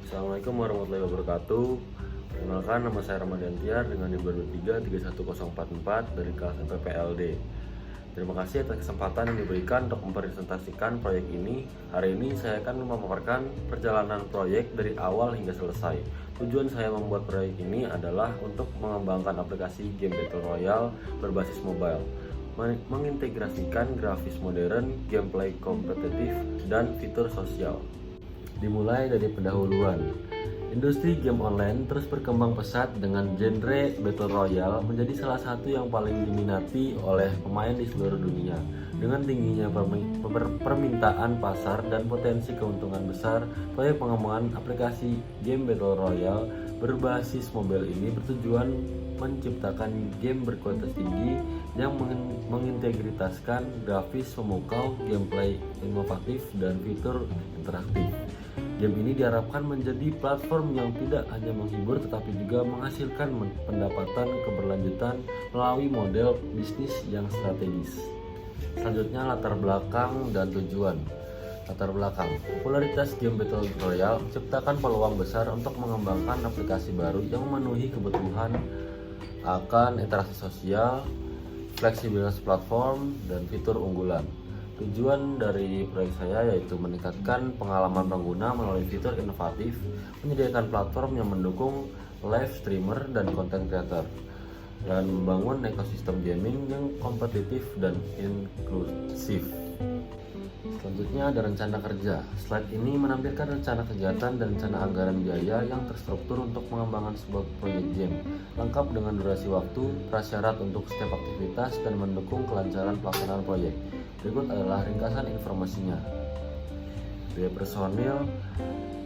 Assalamualaikum warahmatullahi wabarakatuh. Perkenalkan, nama saya Ramadan Tiar dengan nomor 33144 dari kelas PPLD. Terima kasih atas kesempatan yang diberikan untuk mempresentasikan proyek ini. Hari ini saya akan memaparkan perjalanan proyek dari awal hingga selesai. Tujuan saya membuat proyek ini adalah untuk mengembangkan aplikasi game Battle Royale berbasis mobile, mengintegrasikan grafis modern, gameplay kompetitif, dan fitur sosial. Dimulai dari pendahuluan. Industri game online terus berkembang pesat dengan genre Battle Royale menjadi salah satu yang paling diminati oleh pemain di seluruh dunia. Dengan tingginya permintaan pasar dan potensi keuntungan besar, proyek pengembangan aplikasi game Battle Royale berbasis mobile ini bertujuan menciptakan game berkualitas tinggi yang mengintegritaskan grafis memukau, gameplay inovatif, dan fitur interaktif. Game ini diharapkan menjadi platform yang tidak hanya menghibur tetapi juga menghasilkan pendapatan keberlanjutan melalui model bisnis yang strategis. Selanjutnya, latar belakang dan tujuan. Latar belakang. Popularitas game Battle Royale menciptakan peluang besar untuk mengembangkan aplikasi baru yang memenuhi kebutuhan akan interaksi sosial, fleksibilitas platform, dan fitur unggulan. Tujuan dari proyek saya yaitu meningkatkan pengalaman pengguna melalui fitur inovatif, menyediakan platform yang mendukung live streamer dan content creator, dan membangun ekosistem gaming yang kompetitif dan inklusif. Selanjutnya ada rencana kerja. Slide ini menampilkan rencana kegiatan dan rencana anggaran biaya yang terstruktur untuk pengembangan sebuah proyek game, lengkap dengan durasi waktu, prasyarat untuk setiap aktivitas, dan mendukung kelancaran pelaksanaan proyek. Berikut adalah ringkasan informasinya. Biaya personil.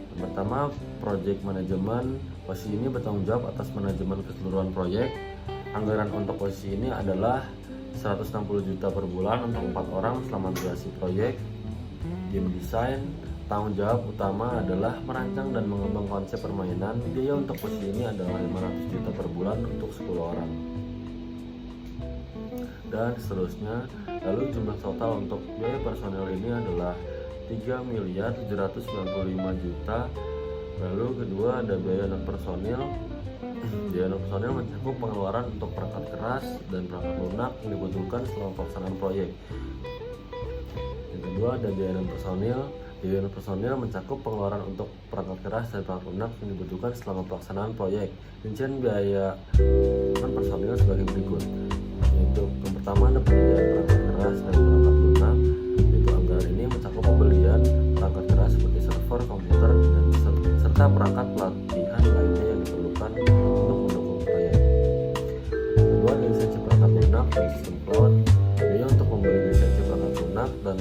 Yang pertama, project manajemen. Posisi ini bertanggung jawab atas manajemen keseluruhan proyek. Anggaran untuk posisi ini adalah 160 juta per bulan untuk 4 orang selama durasi proyek. Game design. Tanggung jawab utama adalah merancang dan mengembang konsep permainan. Biaya untuk posisi ini adalah 500 juta per bulan untuk 10 orang. Dan seterusnya. Lalu jumlah total untuk biaya personel ini adalah 3.795.000.000. Lalu kedua ada biaya non personil. Biaya non personil mencakup pengeluaran untuk perangkat keras dan perangkat lunak yang dibutuhkan selama pelaksanaan proyek. Yang kedua ada biaya non personil. Biaya non personil mencakup pengeluaran untuk perangkat keras dan perangkat lunak yang dibutuhkan selama pelaksanaan proyek. Rincian biaya non personil sebagai berikut. Yaitu yang pertama ada penyediaan perangkat keras dan perangkat lunak, yaitu anggaran ini mencakup pembelian perangkat keras seperti server, komputer, dan serta perangkat pelatihan lainnya yang diperlukan untuk mendukung proyek. Kedua, lisensi perangkat lunak dan sistem cloud. Biaya untuk membeli lisensi perangkat lunak dan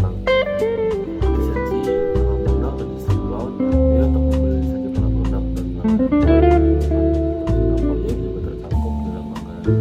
lisensi perangkat lunak dan sistem cloud. Biaya untuk membeli lisensi perangkat lunak dan proyek juga tercakup dalam anggaran.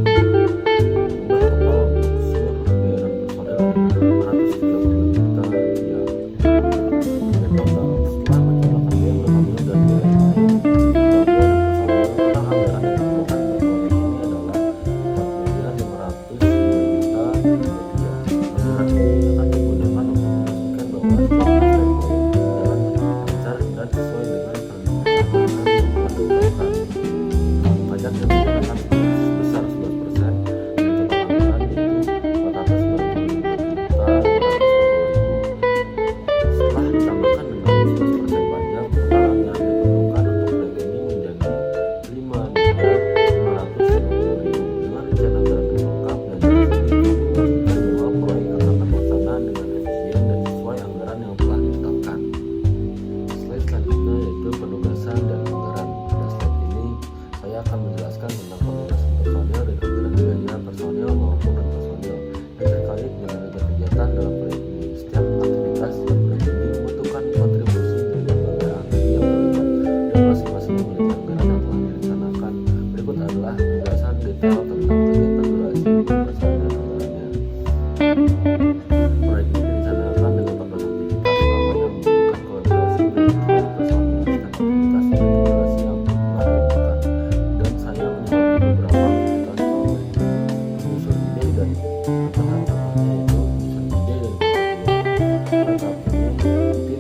Tim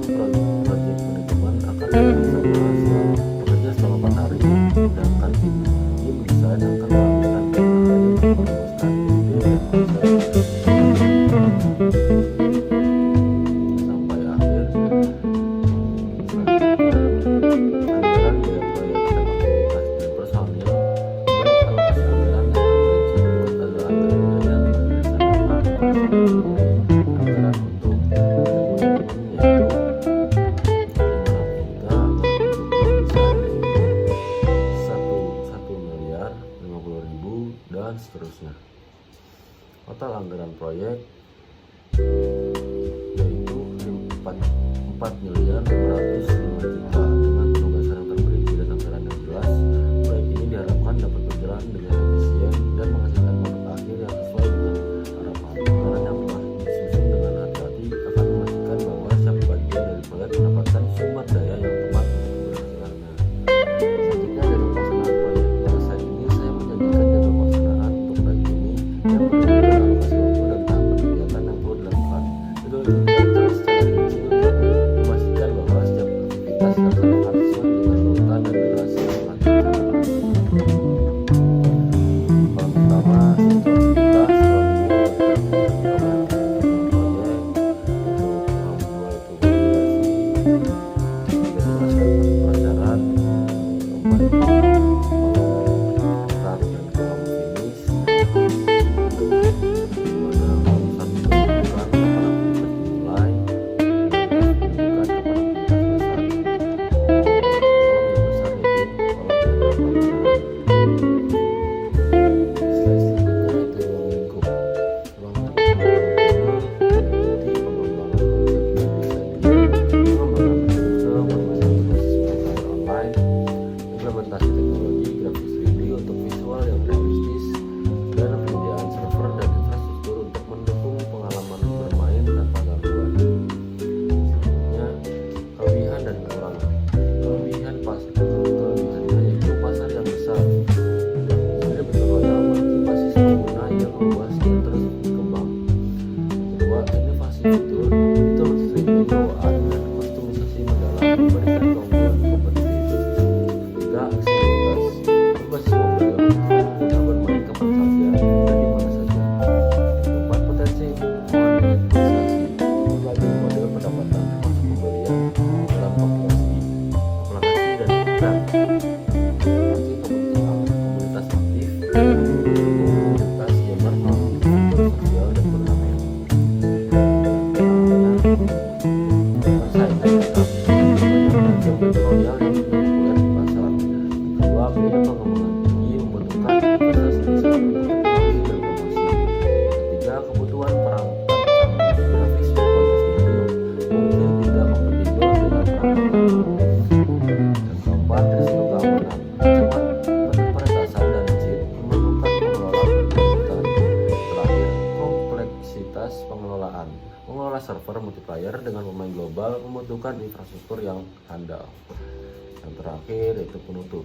project manajemen akan bekerjasama seterusnya. Total anggaran proyek yaitu 4.505.000.000 dengan penugasan yang terperinci dan anggaran yang jelas. Proyek ini diharapkan dapat berjalan dengan efisien dan menghasilkan produk akhir yang sesuai dengan harapan. Anggaran yang telah disusun dengan hati-hati akan memastikan bahwa setiap bagian dari proyek mendapatkan sumber daya yang tepat untuk keberhasilannya. Selanjutnya dari pelaksanaan proyek. Pada saat ini saya menjanjikan jadwal pelaksanaan untuk proyek ini yang menunjukkan alokasi waktu dan tahapan kegiatan yang perlu dilakukan. Jadwal ini diatur secara rinci untuk memastikan bahwa setiap aktivitas dilaksanakan sesuai dengan urutan dan durasi yang telah direncanakan. Pertama, yaitu aktivitas. Implementasi teknologi grafis 3D untuk visual yang realistis dan penyediaan server dan infrastruktur untuk mendukung pengalaman bermain tanpa gangguan. Selanjutnya, kelebihan dan kekurangan. Kelebihannya yaitu pasar yang besar. Jadi Battle Royale memiliki basis pengguna yang luas dan terus berkembang. Kedua, inovasi fitur streaming bawaan dan kustomisasi mendalam memberikan keunggulan kompetitif. Aksesibilitas berbasis mobile untuk pengguna bermain kapan saja dan di mana saja. Keempat, potensi monetisasi berbagai model pendapatan termasuk pembelian dalam aplikasi dan iklan. Masih komunitas aktif, komunitas gamer melalui sosial dan turnamen. Royal yang populer di pasar. Kedua, biaya pengembangan tinggi membutuhkan investasi besar untuk teknologi dan promosi. Ketiga, kebutuhan perangkat canggih grafis berkualitas tinggi mungkin tidak kompatibel dengan perangkat baru. Dan keempat, risiko keamanan, ancaman peretasan dan cheat memerlukan pengelolaan berkelanjutan. Terakhir, kompleksitas pengelolaan. Mengelola server multiplayer dengan pemain global membutuhkan infrastruktur yang handal. Yang terakhir yaitu penutup.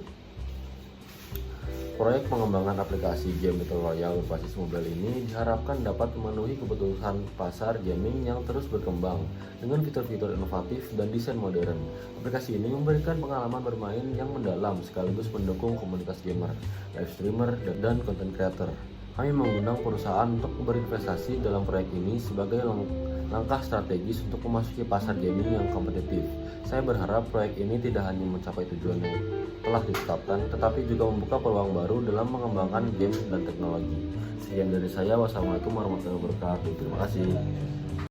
Proyek pengembangan aplikasi game Battle Royale berbasis mobile ini diharapkan dapat memenuhi kebutuhan pasar gaming yang terus berkembang dengan fitur-fitur inovatif dan desain modern. Aplikasi ini memberikan pengalaman bermain yang mendalam sekaligus mendukung komunitas gamer, live streamer, dan content creator. Kami mengundang perusahaan untuk berinvestasi dalam proyek ini sebagai langkah strategis untuk memasuki pasar gaming yang kompetitif. Saya berharap proyek ini tidak hanya mencapai tujuan yang telah ditetapkan, tetapi juga membuka peluang baru dalam mengembangkan game dan teknologi. Sekian dari saya. Wassalamualaikum warahmatullahi wabarakatuh. Terima kasih.